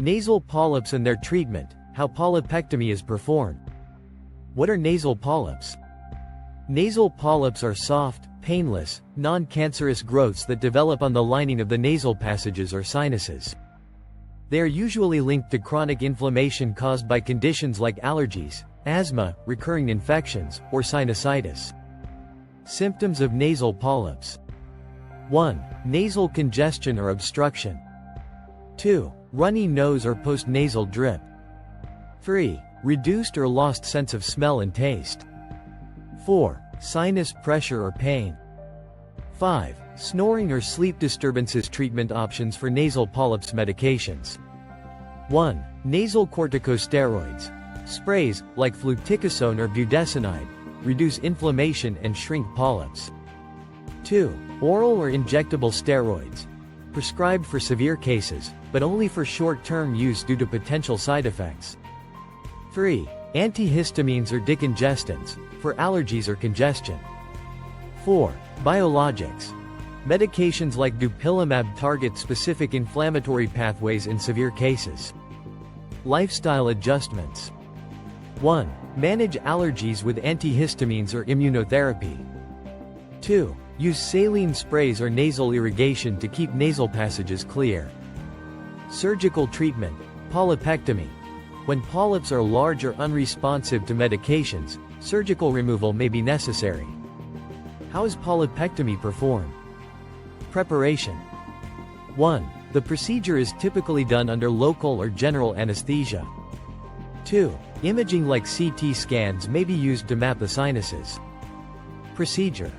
Nasal polyps and their treatment, how polypectomy is performed. What are nasal polyps? Nasal polyps are soft, painless, non-cancerous growths that develop on the lining of the nasal passages or sinuses. They are usually linked to chronic inflammation caused by conditions like allergies, asthma, recurring infections, or sinusitis. Symptoms of nasal polyps. 1. Nasal congestion or obstruction. 2. Runny nose or postnasal drip. 3. Reduced or lost sense of smell and taste. 4. Sinus pressure or pain. 5. Snoring or sleep disturbances. Treatment options for nasal polyps. Medications. 1. Nasal corticosteroids. Sprays, like fluticasone or budesonide, reduce inflammation and shrink polyps. 2. Oral or injectable steroids. Prescribed for severe cases, but only for short-term use due to potential side effects. 3. Antihistamines or decongestants, for allergies or congestion. 4. Biologics. Medications like dupilumab target specific inflammatory pathways in severe cases. Lifestyle adjustments. 1. Manage allergies with antihistamines or immunotherapy. 2. Use saline sprays or nasal irrigation to keep nasal passages clear. Surgical treatment, polypectomy. When polyps are large or unresponsive to medications, surgical removal may be necessary. How is polypectomy performed? Preparation. 1. The procedure is typically done under local or general anesthesia. 2. Imaging like CT scans may be used to map the sinuses. Procedure.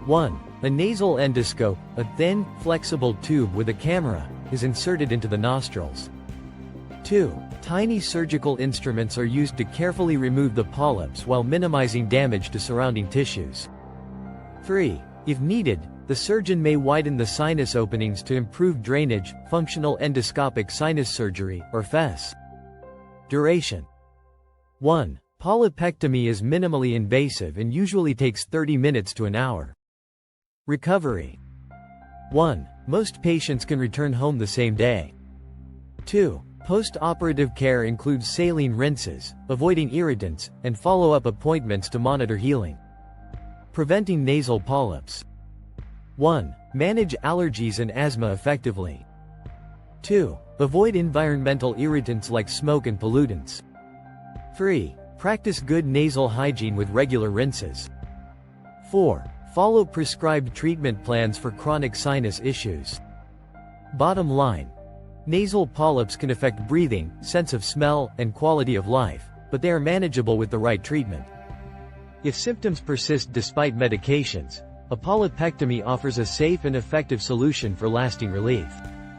1. A nasal endoscope, a thin, flexible tube with a camera, is inserted into the nostrils. 2. Tiny surgical instruments are used to carefully remove the polyps while minimizing damage to surrounding tissues. 3. If needed, the surgeon may widen the sinus openings to improve drainage, functional endoscopic sinus surgery, or FES. Duration. 1. Polypectomy is minimally invasive and usually takes 30 minutes to an hour. Recovery. 1. Most patients can return home the same day. 2. Post-operative care includes saline rinses, avoiding irritants, and follow-up appointments to monitor healing. Preventing nasal polyps. 1. Manage allergies and asthma effectively. 2. Avoid environmental irritants like smoke and pollutants. 3. Practice good nasal hygiene with regular rinses. 4. Follow prescribed treatment plans for chronic sinus issues. Bottom line. Nasal polyps can affect breathing, sense of smell, and quality of life, but they are manageable with the right treatment. If symptoms persist despite medications, a polypectomy offers a safe and effective solution for lasting relief.